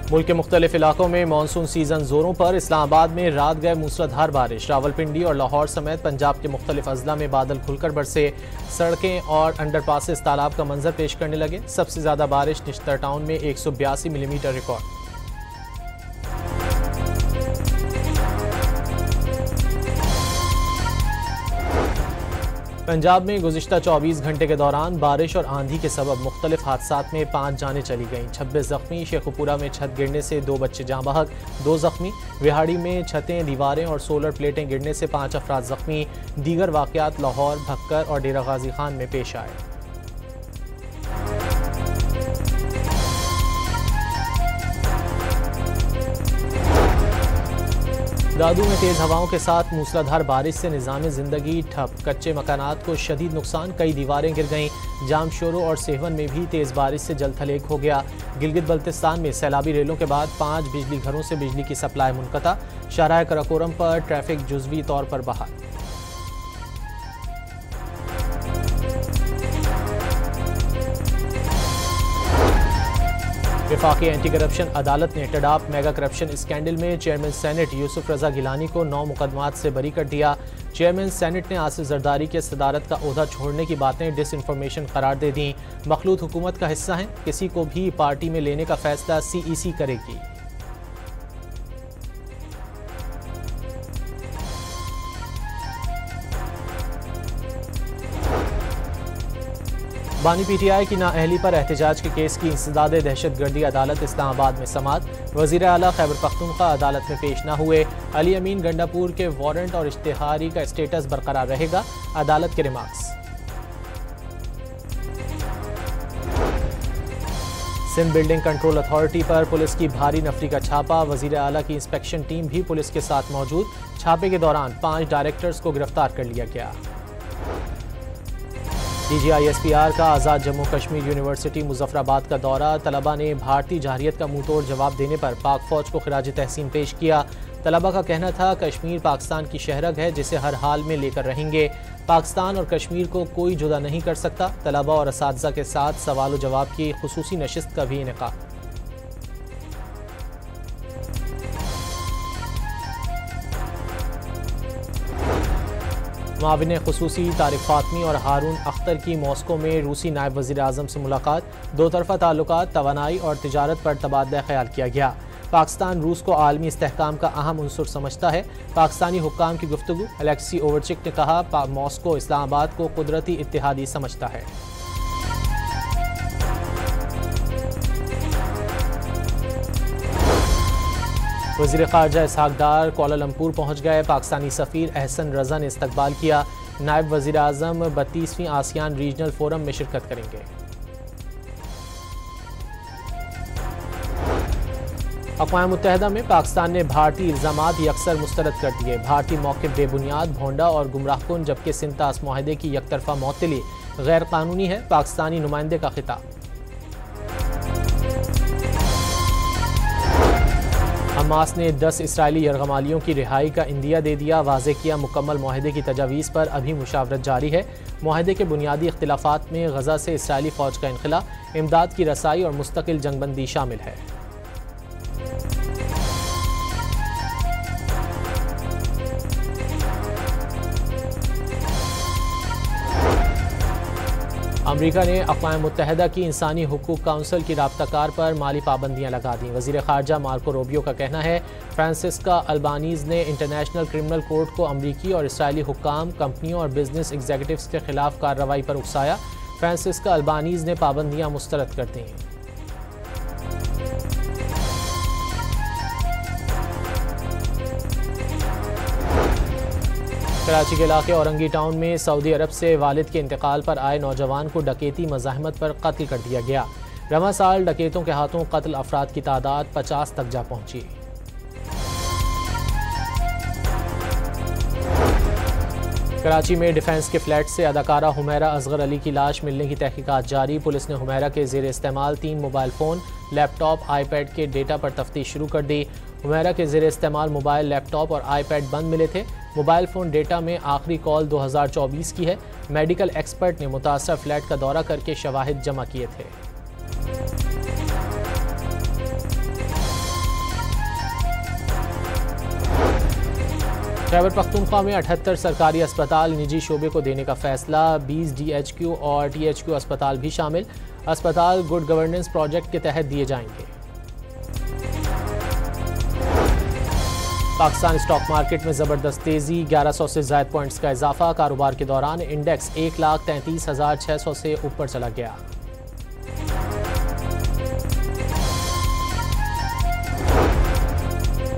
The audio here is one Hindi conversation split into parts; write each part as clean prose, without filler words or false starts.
मुल्क के मुख्तलिफ इलाकों में मानसून सीजन जोरों पर। इस्लामाबाद में रात गए मूसलाधार बारिश। रावलपिंडी और लाहौर समेत पंजाब के मुख्तलिफ अजला में बादल खुलकर बरसे। सड़कें और अंडरपासेस तालाब का मंजर पेश करने लगे। सबसे ज्यादा बारिश निश्तर टाउन में 182 मिलीमीटर रिकॉर्ड। पंजाब में गुज़िश्ता 24 घंटे के दौरान बारिश और आंधी के सबब मुख्तलिफ हादसात में 5 जानें चली गईं। 26 जख्मी। शेखुपुरा में छत गिरने से 2 बच्चे जाँ बहक, 2 जख्मी। विहाड़ी में छतें, दीवारें और सोलर प्लेटें गिरने से 5 अफराद जख्मी। दीगर वाक़यात लाहौर, भक्कर और डेरा गाजी खान में पेश आए। दादू में तेज़ हवाओं के साथ मूसलाधार बारिश से निज़ाम ज़िंदगी ठप। कच्चे मकानात को शदीद नुकसान, कई दीवारें गिर गईं। जामशोरो और सेहवन में भी तेज़ बारिश से जलथलेग हो गया। गिलगित बल्तिस्तान में सैलाबी रेलों के बाद 5 बिजली घरों से बिजली की सप्लाई मुनक़ता। शाहराह कराकोरम पर ट्रैफिक जुज़वी तौर पर बहाल। वफाकी एंटी करप्शन अदालत ने टडाप मेगा करप्शन स्कैंडल में चेयरमैन सेनेट यूसुफ रजा गिलानी को 9 मुकदमात से बरी कर दिया। चेयरमैन सेनेट ने आसिफ जरदारी के सदारत का ओहदा छोड़ने की बातें डिसइंफॉर्मेशन करार दे दी। मखलूत हुकूमत का हिस्सा हैं, किसी को भी पार्टी में लेने का फैसला CEC करेगी। बानी PTI की नाअहली पर एहतजाज के केस की इंसदाद दहशतगर्दी अदालत इस्लामाबाद में समाअत। वज़ीर आला खैबर पख्तूनख्वा अदालत में पेश न हुए। अली अमीन गंडापुर के वारंट और इश्तिहारी का स्टेटस बरकरार रहेगा, अदालत के remarks. Sindh building control authority पर पुलिस की भारी नफरी का छापा। वज़ीर आला की इंस्पेक्शन टीम भी पुलिस के साथ मौजूद। छापे के दौरान 5 डायरेक्टर्स को गिरफ्तार कर लिया गया। DGI-SPR का आज़ाद जम्मू कश्मीर यूनिवर्सिटी मुजफ्फराबाद का दौरा। तलबा ने भारतीय जाहिरियत का मुंह तोड़ जवाब देने पर पाक फौज को खिराज तहसीन पेश किया। तलबा का कहना था कश्मीर पाकिस्तान की शहरग है जिसे हर हाल में लेकर रहेंगे। पाकिस्तान और कश्मीर को कोई जुदा नहीं कर सकता। तलबा और असातिज़ा के साथ सवाल जवाब की खुसूसी नशिस्त का भी इनेकाद। माविन खुसूसी तारिक फातमी और हारून अख्तर की मॉस्को में रूसी नायब वज़ीर आज़म से मुलाकात। 2 तरफ़ा ताल्लुकात, तवानाई और तिजारत पर तबादला ख्याल किया गया। पाकिस्तान रूस को आलमी इस्तेहकाम का अहम उनसुर समझता है। पाकिस्तानी हुक्काम की गुफ्तगू। अलेक्सी ओवरचिक ने कहा मॉस्को इस्लामाबाद को कुदरती इत्तेहादी समझता है। वज़ीर ख़ारजा इसहाक़ डार कोलालमपुर पहुँच गए। पाकिस्तानी सफ़ीर अहसन रज़ा ने इस्तकबाल किया। नायब वज़ीर आज़म 32वीं आसियान रीजनल फोरम में शिरकत करेंगे। अक़वाम मुत्तहिदा में पाकिस्तान ने भारतीय इल्ज़ामात यकसर मुस्तरद कर दिए। भारतीय मौक़िफ़ बेबुनियाद, भोंडा और गुमराहकुन, जबकि सिंतास मुआहदे की यकतरफ़ा मअतली गैर कानूनी है। पाकिस्तानी नुमाइंदे का खिताब। हमास ने 10 इसराइली यरगमालियों की रिहाई का इंदिया दे दिया। वाज़े किया मुकम्मल मुआहदे की तजावीज़ पर अभी मुशावरत जारी है। मुआहदे के बुनियादी इख्तिलाफ़ात में गज़ा से इसराइली फ़ौज का इनखला, इमदाद की रसाई और मुस्तकिल जंगबंदी शामिल है। अमरीका ने अक़वाम मुत्तहिदा की इंसानी हुकूक काउंसिल की राब्ताकार पर माली पाबंदियाँ लगा दी। वज़ीर ख़ारजा मार्को रूबियो का कहना है फ्रांसिस्का अल्बानीज़ ने इंटरनेशनल क्रिमिनल कोर्ट को अमरीकी और इसराइली हुक्काम, कंपनियों और बिजनेस एग्जीक्यूटिव्स के खिलाफ कार्रवाई पर उकसाया। फ्रांसिस्का अल्बानीज़ ने पाबंदियाँ मुस्तरद कर दी। कराची के इलाके औरंगी टाउन में सऊदी अरब से वालिद के इंतकाल पर आए नौजवान को डकैती मज़ाहमत पर कत्ल कर दिया गया। रवा साल डकैतों के हाथों कत्ल अफराद की तादाद 50 तक जा पहुंची। कराची में डिफेंस के फ्लैट से अदाकारा हुमैरा असगर अली की लाश मिलने की तहकीकात जारी। पुलिस ने हुमैरा के ज़ेर इस्तेमाल 3 मोबाइल फ़ोन, लैपटॉप, आईपैड के डेटा पर तफ्तीश शुरू कर दी। हुमैरा के ज़ेर इस्तेमाल मोबाइल, लैपटॉप और आईपैड बंद मिले थे। मोबाइल फ़ोन डेटा में आखिरी कॉल 2024 की है। मेडिकल एक्सपर्ट ने मुतासर फ्लैट का दौरा करके शवाहिद जमा किए थे। खैबर पख्तूनख्वा में 78 सरकारी अस्पताल निजी शोबे को देने का फैसला। 20 DHQ और THQ अस्पताल भी शामिल। अस्पताल गुड गवर्नेंस प्रोजेक्ट के तहत दिए जाएंगे। पाकिस्तान स्टॉक मार्केट में ज़बरदस्त तेज़ी, 1100 से ज़ायद पॉइंट्स का इजाफा। कारोबार के दौरान इंडेक्स 1,33,600 से ऊपर चला गया।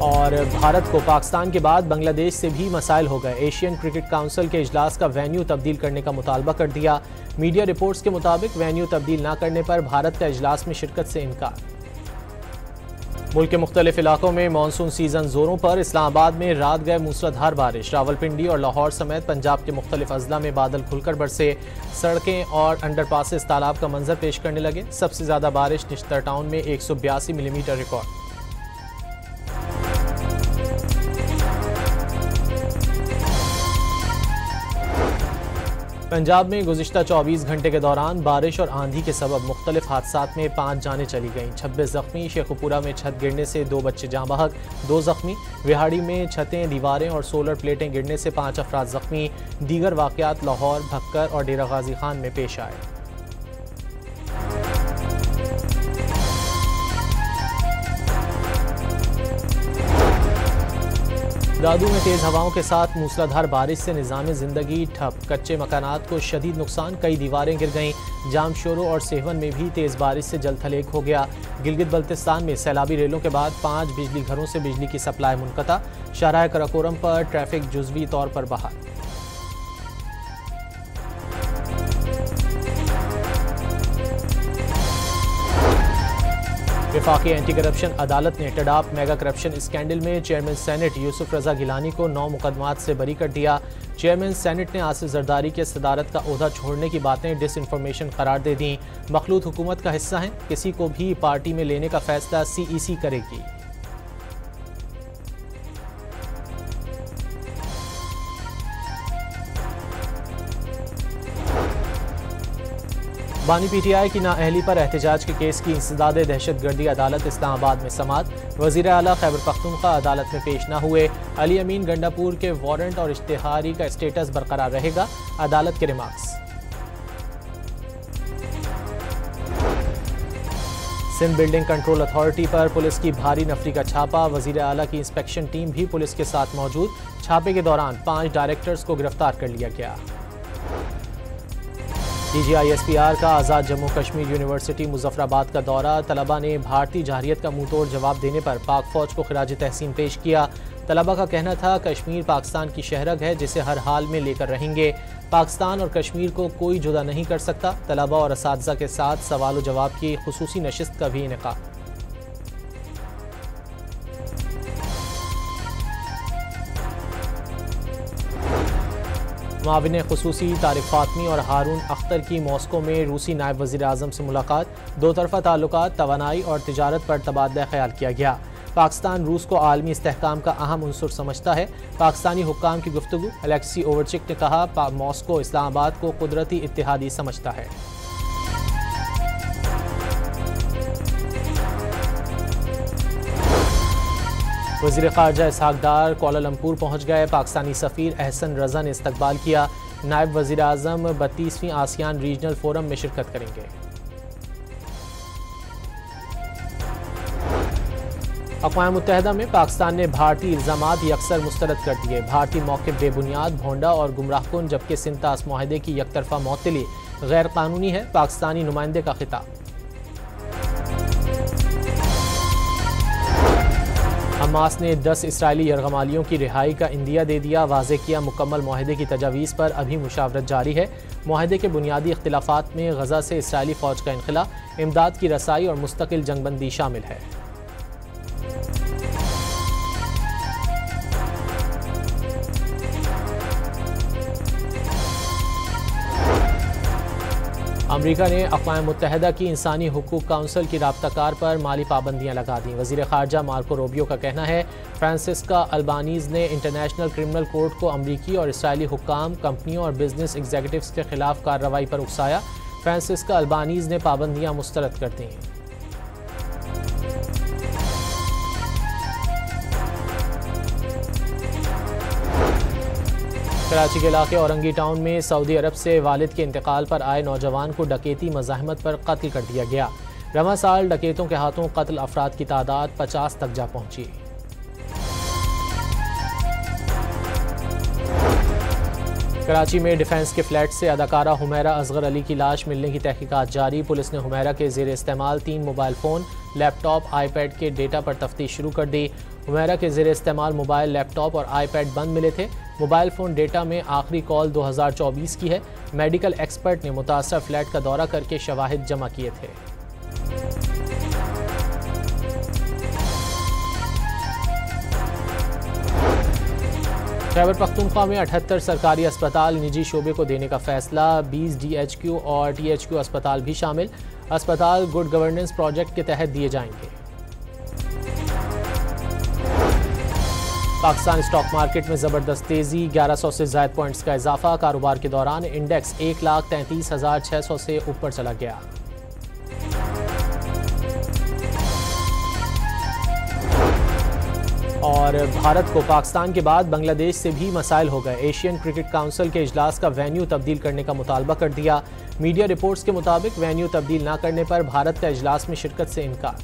और भारत को पाकिस्तान के बाद बांग्लादेश से भी मसाइल हो गए। एशियन क्रिकेट काउंसिल के इजलास का वेन्यू तब्दील करने का मुतालबा कर दिया। मीडिया रिपोर्ट्स के मुताबिक वेन्यू तब्दील न करने पर भारत का इजलास में शिरकत से इनकार। मुल्क के मुख्तलिफ इलाकों में मानसून सीजन जोरों पर। इस्लामाबाद में रात गए मूसलाधार बारिश। रावलपिंडी और लाहौर समेत पंजाब के मुख्तलिफ अजला में बादल खुलकर बरसे। सड़कें और अंडरपासेस तालाब का मंजर पेश करने लगे। सबसे ज्यादा बारिश निश्तर टाउन में 182 मिलीमीटर रिकॉर्ड। पंजाब में गुज़िश्ता 24 घंटे के दौरान बारिश और आंधी के सबब मुख्तलिफ हादसात में 5 जानें चली गईं। 26 जख्मी। शेखुपुरा में छत गिरने से 2 बच्चे जाँ बहक, 2 जख्मी। विहाड़ी में छतें, दीवारें और सोलर प्लेटें गिरने से 5 अफराद जख्मी। दीगर वाक़यात लाहौर, भक्कर और डेरा गाजी खान में पेश आए। दादू में तेज़ हवाओं के साथ मूसलाधार बारिश से निज़ाम ज़िंदगी ठप। कच्चे मकानात को शदीद नुकसान, कई दीवारें गिर गईं। जामशोरो और सेहवन में भी तेज़ बारिश से जलथलेग हो गया। गिलगित बल्तिस्तान में सैलाबी रेलों के बाद 5 बिजली घरों से बिजली की सप्लाई मुनक़ता। शाहराह कराकोरम पर ट्रैफिक जुज़वी तौर पर बहाल। वफाकी एंटी करप्शन अदालत ने टडाप मेगा करप्शन स्कैंडल में चेयरमैन सेनेट यूसुफ रजा गिलानी को 9 मुकदमात से बरी कर दिया। चेयरमैन सेनेट ने आसिफ जरदारी के सदारत का ओहदा छोड़ने की बातें डिसइंफॉर्मेशन करार दे दी। मखलूत हुकूमत का हिस्सा हैं, किसी को भी पार्टी में लेने का फैसला CEC करेगी। बानी PTI की नाअहली पर एहतजाज के केस की इंसदाद दहशतगर्दी अदालत इस्लामाबाद में समाअत। वज़ीर आला खैबर पख्तूनख्वा अदालत में पेश न हुए। अली अमीन गंडापुर के वारंट और इश्तिहारी का स्टेटस बरकरार रहेगा, अदालत के remarks. Sindh building control authority पर पुलिस की भारी नफरी का छापा। वज़ीर आला की इंस्पेक्शन टीम भी पुलिस के साथ मौजूद। छापे के दौरान 5 डायरेक्टर्स को गिरफ्तार कर लिया गया। DGI-SPR का आज़ाद जम्मू कश्मीर यूनिवर्सिटी मुजफ्फराबाद का दौरा। तलबा ने भारतीय जहरियत का मुंह तोड़ जवाब देने पर पाक फौज को खिराज तहसीन पेश किया। तलबा का कहना था कश्मीर पाकिस्तान की शहरग है जिसे हर हाल में लेकर रहेंगे। पाकिस्तान और कश्मीर को कोई जुदा नहीं कर सकता। तलबा और असातिज़ा के साथ सवाल जवाब की खुसूसी नशिस्त का भी इनेकाद। माविन खुसूसी तारिक फातमी और हारून अख्तर की मॉस्को में रूसी नायब वज़ीर आज़म से मुलाकात। 2 तरफ़ा ताल्लुकात, तवानाई और तिजारत पर तबादला ख्याल किया गया। पाकिस्तान रूस को आलमी इस्तेहकाम का अहम उनसुर समझता है। पाकिस्तानी हुक्काम की गुफ्तगू। अलेक्सी ओवरचिक ने कहा मॉस्को इस्लामाबाद को कुदरती इत्तेहादी समझता है। वज़ीर ख़ारजा इसहाक डार कोलालमपुर पहुँच गए। पाकिस्तानी सफ़ीर अहसन रज़ा ने इस्तकबाल किया। नायब वज़ीर आज़म 32वीं आसियान रीजनल फोरम में शिरकत करेंगे। अक़वाम मुत्तहिदा में पाकिस्तान ने भारतीय इल्ज़ामात यकसर मुस्तरद कर दिए। भारतीय मौक़िफ़ बेबुनियाद, भोंडा और गुमराहकुन, जबकि सिंतास मुआहदे की यकतरफ़ा मअतली गैर कानूनी है। पाकिस्तानी नुमाइंदे का खिताब। हमास ने 10 इसराइली यरगमालियों की रिहाई का इंदिया दे दिया। वाज़े किया मुकम्मल मुआहदे की तजावीज़ पर अभी मुशावरत जारी है। मुआहदे के बुनियादी इख्तिलाफ़ात में गज़ा से इसराइली फ़ौज का इनखला, इमदाद की रसाई और मुस्तकिल जंगबंदी शामिल है। अमरीका ने अक़वाम मुत्तहिदा की इंसानी हुकूक काउंसिल की राब्ताकार पर माली पाबंदियाँ लगा दी। वज़ीर ख़ारजा मार्को रूबियो का कहना है फ्रांसिस्का अल्बानीज़ ने इंटरनेशनल क्रिमिनल कोर्ट को अमरीकी और इसराइली हुक्काम, कंपनियों और बिजनेस एग्जीक्यूटिव्स के खिलाफ कार्रवाई पर उकसाया। फ्रांसिस्का अल्बानीज़ ने पाबंदियाँ मुस्तरद कर दी। कराची के इलाके औरंगी टाउन में सऊदी अरब से वालिद के इंतकाल पर आए नौजवान को डकैती मज़ाहमत पर कत्ल कर दिया गया। रवां साल डकैतों के हाथों कत्ल अफराद की तादाद 50 तक जा पहुंची। कराची में डिफेंस के फ्लैट से अदाकारा हुमैरा असगर अली की लाश मिलने की तहकीकात जारी। पुलिस ने हुमैरा के ज़ेर इस्तेमाल 3 मोबाइल फ़ोन, लैपटॉप, आईपैड के डेटा पर तफ्तीश शुरू कर दी। हुमैरा के ज़ेर इस्तेमाल मोबाइल, लैपटॉप और आईपैड बंद मिले थे। मोबाइल फ़ोन डेटा में आखिरी कॉल 2024 की है। मेडिकल एक्सपर्ट ने मुतासर फ्लैट का दौरा करके शवाहिद जमा किए थे। खैबर पख्तूनख्वा में 78 सरकारी अस्पताल निजी शोबे को देने का फैसला। 20 DHQ और THQ अस्पताल भी शामिल। अस्पताल गुड गवर्नेंस प्रोजेक्ट के तहत दिए जाएंगे। पाकिस्तान स्टॉक मार्केट में ज़बरदस्त तेज़ी, 1100 से ज़ायद पॉइंट्स का इजाफा। कारोबार के दौरान इंडेक्स 1,33,600 से ऊपर चला गया। और भारत को पाकिस्तान के बाद बांग्लादेश से भी मसाइल हो गए। एशियन क्रिकेट काउंसिल के इजलास का वेन्यू तब्दील करने का मुतालबा कर दिया। मीडिया रिपोर्ट्स के मुताबिक वेन्यू तब्दील न करने पर भारत का इजलास में शिरकत से इनकार।